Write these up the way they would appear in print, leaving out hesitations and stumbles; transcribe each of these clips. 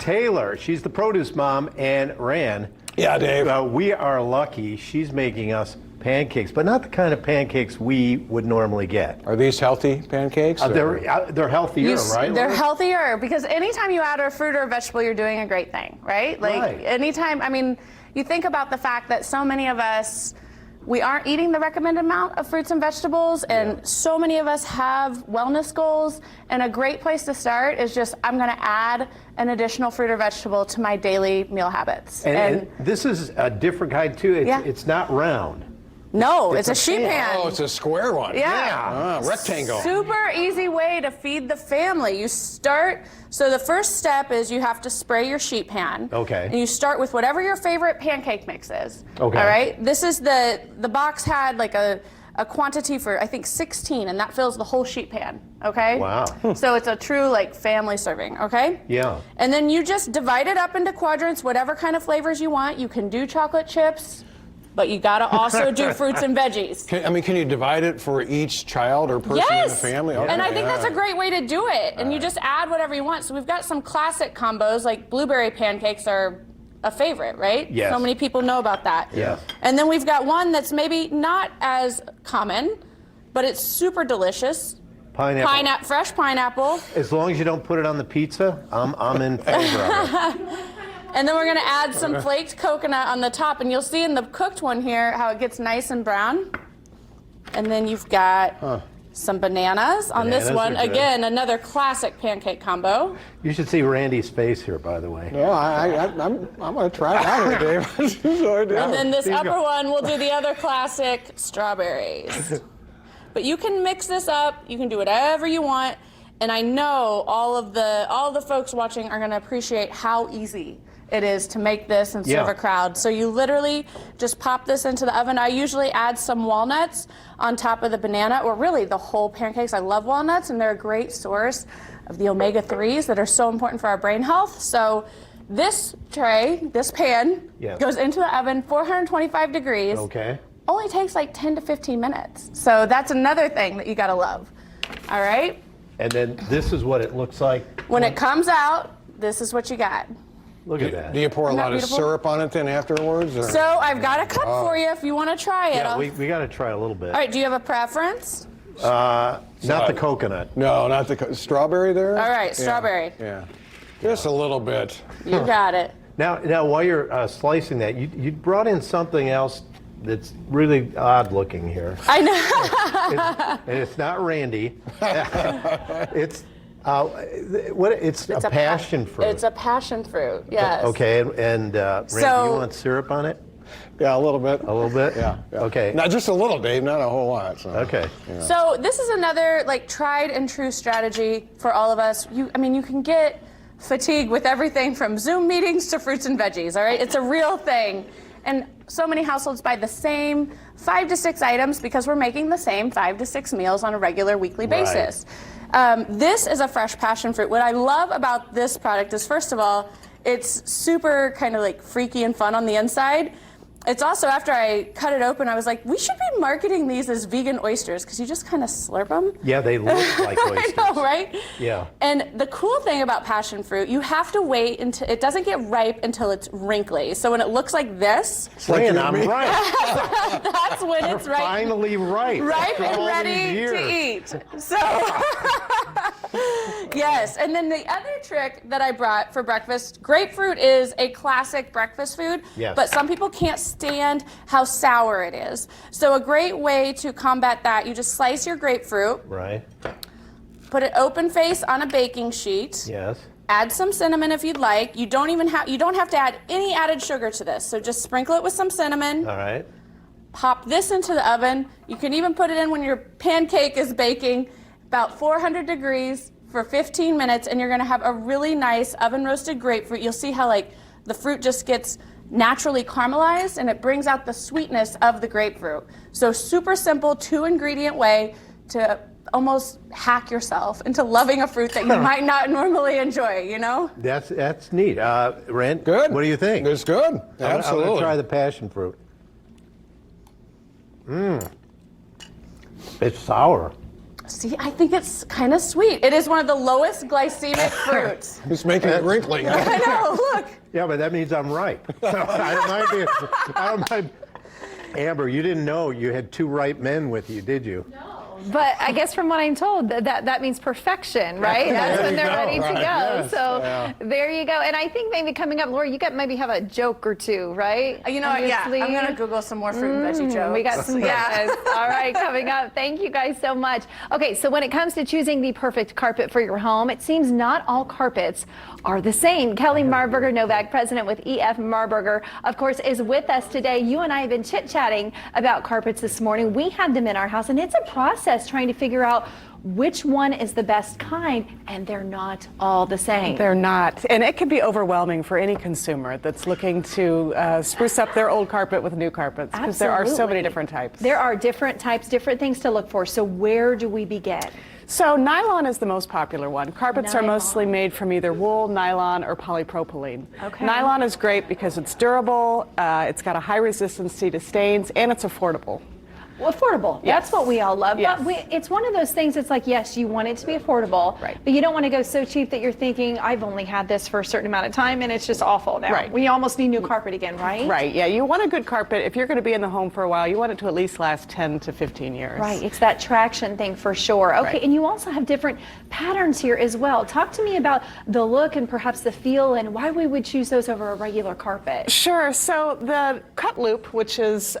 Taylor. She's the produce mom, and Rand. Yeah, Dave. We are lucky. She's making us pancakes, but not the kind of pancakes we would normally get. Are these healthy pancakes? They're healthier, right? They're healthier because anytime you add a fruit or a vegetable, you're doing a great thing, right? Like anytime, I mean, you think about the fact that so many of us, we aren't eating the recommended amount of fruits and vegetables, and so many of us have wellness goals, and a great place to start is just, I'm gonna add an additional fruit or vegetable to my daily meal habits. And this is a different kind too. It's not round. No, it's a sheet pan. Oh, it's a square one. Yeah. Rectangle. Super easy way to feed the family. You start, so the first step is you have to spray your sheet pan. Okay. And you start with whatever your favorite pancake mix is. Okay. All right. This is the box had like a quantity for, I think, 16, and that fills the whole sheet pan. Okay. Wow. So it's a true like family serving. Okay. Yeah. And then you just divide it up into quadrants, whatever kind of flavors you want. You can do chocolate chips, but you gotta also do fruits and veggies. Can you divide it for each child or person in the family? And I think that's a great way to do it. And you just add whatever you want. So we've got some classic combos, like blueberry pancakes are a favorite, right? Yes. So many people know about that. Yeah. And then we've got one that's maybe not as common, but it's super delicious. Pineapple. Fresh pineapple. As long as you don't put it on the pizza, I'm in favor of it. And then we're gonna add some flaked coconut on the top, and you'll see in the cooked one here how it gets nice and brown. And then you've got some bananas on this one. Again, another classic pancake combo. You should see Randy's face here, by the way. Yeah, I'm gonna try it out here, Dave. And then this upper one, we'll do the other classic, strawberries. But you can mix this up. You can do whatever you want. And I know all of the folks watching are gonna appreciate how easy it is to make this and serve a crowd. So you literally just pop this into the oven. I usually add some walnuts on top of the banana, or really the whole pancakes. I love walnuts, and they're a great source of the omega-3s that are so important for our brain health. So this tray, this pan, goes into the oven, 425 degrees. Okay. Only takes like 10 to 15 minutes. So that's another thing that you gotta love. All right? And then this is what it looks like. When it comes out, this is what you got. Look at that. Do you pour a lot of syrup on it then afterwards? Or? So I've got a cup for you if you want to try it. Yeah, we got to try a little bit. All right, do you have a preference? Not the coconut. No, not the strawberry there? All right, strawberry. Yeah. Just a little bit. You got it. Now while you're slicing that, you brought in something else that's really odd looking here. I know. And it's not Randy. It's It's a passion fruit. It's a passion fruit, yes. Okay, and Randy, you want syrup on it? Yeah, a little bit. A little bit? Yeah. Okay. Not just a little, Dave, not a whole lot. So. Okay. Yeah. So this is another tried and true strategy for all of us. You can get fatigued with everything from Zoom meetings to fruits and veggies, all right? It's a real thing. And so many households buy the same 5 to 6 items because we're making the same 5 to 6 meals on a regular weekly basis. This is a fresh passion fruit. What I love about this product is, first of all, it's super kind of freaky and fun on the inside. It's also, after I cut it open, I was like, we should be marketing these as vegan oysters because you just kind of slurp them. Yeah, they look like oysters. I know, right? Yeah. And the cool thing about passion fruit, you have to wait until it doesn't get ripe until it's wrinkly. So when it looks like this, I'm right. that's when it's ripe. Finally ripe. Ripe and ready to eat. So, yes. And then the other trick that I brought for breakfast, grapefruit is a classic breakfast food, but some people can't stand how sour it is. So a great way to combat that, you just slice your grapefruit. Right. Put it open face on a baking sheet. Yes. Add some cinnamon if you'd like. You don't have to add any added sugar to this. So just sprinkle it with some cinnamon. All right. Pop this into the oven. You can even put it in when your pancake is baking, about 400 degrees for 15 minutes, and you're gonna have a really nice oven roasted grapefruit. You'll see how the fruit just gets naturally caramelized, and it brings out the sweetness of the grapefruit. So super simple 2-ingredient way to almost hack yourself into loving a fruit that you might not normally enjoy, you know? That's neat. Rand, good. What do you think? It's good. Absolutely. I'm gonna try the passion fruit. It's sour. See, I think it's kind of sweet. It is one of the lowest glycemic fruits. It's making it wrinkly. I know, look. Yeah, but that means I'm right. I don't mind. Amber, you didn't know you had 2 ripe men with you, did you? But I guess from what I'm told, that means perfection, right? That's when they're ready to go. Yes. So there you go. And I think maybe coming up, Laura, you got maybe have a joke or two, right? You know what? Yeah, I'm going to Google some more fruit and veggie jokes. We got some guys. All right, coming up. Thank you guys so much. Okay, so when it comes to choosing the perfect carpet for your home, it seems not all carpets are the same. Kelly Marburger Novak, president with EF Marburger, of course, is with us today. You and I have been chit-chatting about carpets this morning. We have them in our house, and it's a process trying to figure out which one is the best kind, and they're not all the same. They're not. And it can be overwhelming for any consumer that's looking to spruce up their old carpet with new carpets, because there are so many different types. There are different types, different things to look for. So where do we begin? So nylon is the most popular one. Carpets are Nylon. mostly made from either wool, nylon, or polypropylene. Okay. Nylon is great because it's durable, it's got a high resistance to stains, and it's affordable. Well, affordable. Yes. That's what we all love. Yes. But it's one of those things, it's like, yes, you want it to be affordable, Right. but you don't want to go so cheap that you're thinking, I've only had this for a certain amount of time and it's just awful now. Right. We almost need new carpet again, right? Right, yeah, you want a good carpet. If you're going to be in the home for a while, you want it to at least last 10 to 15 years. Right, it's that traction thing for sure. Okay, Right. and you also have different patterns here as well. Talk to me about the look and perhaps the feel and why we would choose those over a regular carpet. Sure. So the cut loop, which is,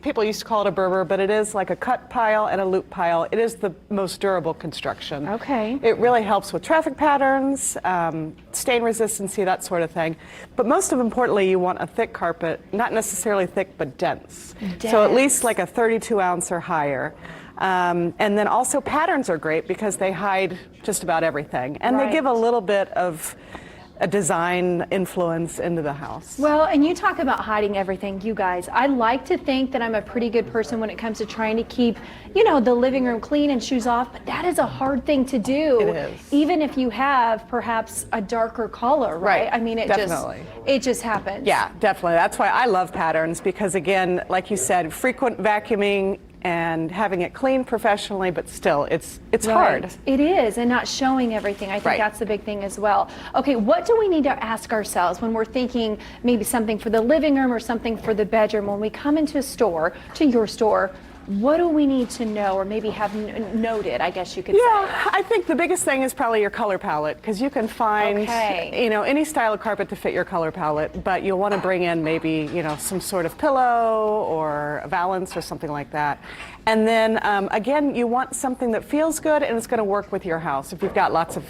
people used to call it a Berber, but it is like a cut pile and a loop pile. It is the most durable construction. Okay. It really helps with traffic patterns, stain resistancy, that sort of thing. But most importantly, you want a thick carpet, not necessarily thick, but dense. So at least like a 32 ounce or higher. And then also patterns are great because they hide just about everything. And they give a little bit of a design influence into the house. Well, and you talk about hiding everything, you guys. I like to think that I'm a pretty good person when it comes to trying to keep, you know, the living room clean and shoes off, but that is a hard thing to do. It is. Even if you have perhaps a darker color, right? Right, I mean, definitely. it just happens. Yeah, definitely. That's why I love patterns, because again, like you said, frequent vacuuming and having it cleaned professionally, but still, it's hard. Right. It is, and not showing everything. I think Right. that's the big thing as well. Okay, what do we need to ask ourselves when we're thinking maybe something for the living room or something for the bedroom? When we come into a store, to your store, what do we need to know or maybe have noted, I guess you could say? Yeah, I think the biggest thing is probably your color palette, because you can find, Okay. you know, any style of carpet to fit your color palette, but you'll want to bring in maybe, you know, some sort of pillow or a valance or something like that. And then again, you want something that feels good and it's going to work with your house. If you've got lots of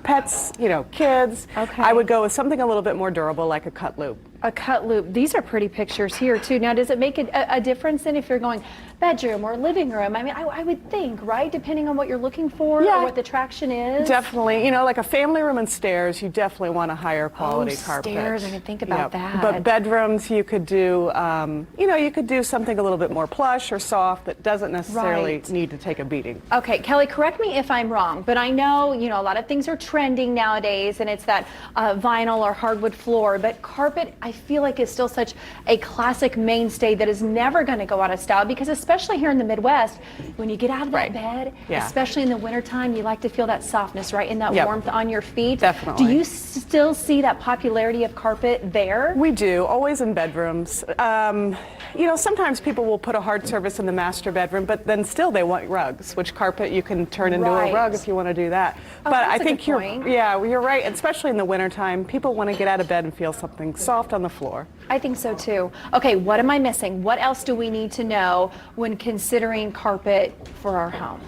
pets, you know, kids, Okay. I would go with something a little bit more durable, like a cut loop. A cut loop. These are pretty pictures here too. Now, does it make a difference then if you're going bedroom or living room? I mean, I would think, right? Depending on what you're looking for Yeah. or what the traction is. Definitely. You know, like a family room and stairs, you definitely want a higher quality carpet. Stairs, I didn't think about that. But bedrooms, you could do, you know, you could do something a little bit more plush or soft that doesn't necessarily Right. need to take a beating. Okay, Kelly, correct me if I'm wrong, but I know, you know, a lot of things are trending nowadays, and it's that vinyl or hardwood floor, but carpet, I feel like is still such a classic mainstay that is never going to go out of style, because especially here in the Midwest, when you get out of that Right. bed, Yeah. especially in the wintertime, you like to feel that softness, right, and that Yep. warmth on your feet. Definitely. Do you still see that popularity of carpet there? We do, always in bedrooms. You know, sometimes people will put a hard surface in the master bedroom, but then still they want rugs, which carpet you can turn into Right. a rug if you want to do that. Oh, But that's I a think good you're, point. yeah, well, you're right, especially in the wintertime. People want to get out of bed and feel something soft on the floor. I think so too. Okay, what am I missing? What else do we need to know when considering carpet for our home?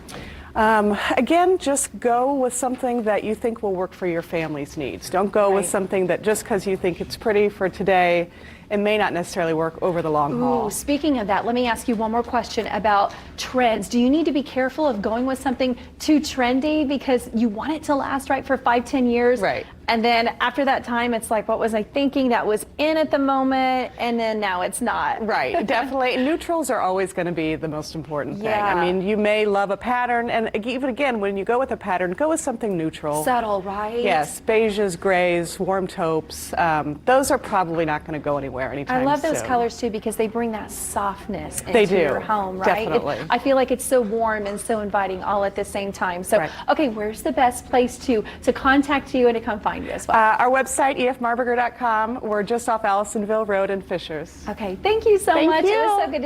Again, just go with something that you think will work for your family's needs. Don't go with Right. something that just because you think it's pretty for today, it may not necessarily work over the long haul. Ooh, speaking of that, let me ask you one more question about trends. Do you need to be careful of going with something too trendy because you want it to last right for 5-10 years? Right. And then after that time, it's like, what was I thinking that was in at the moment, and then now it's not. Right, definitely. Neutrals are always going to be the most important thing. Yeah. I mean, you may love a pattern, and even again, when you go with a pattern, go with something neutral. Subtle, right? Yes, beiges, grays, warm taupes. Those are probably not going to go anywhere. wear anytime I love those soon. colors too because they bring that softness into They do, your home, right? definitely. I feel like it's so warm and so inviting all at the same time. So, Right. okay, where's the best place to contact you and to come find you as well? Our website, efmarburger.com. We're just off Allisonville Road in Fishers. Okay, thank you so Thank much. It was you. so good to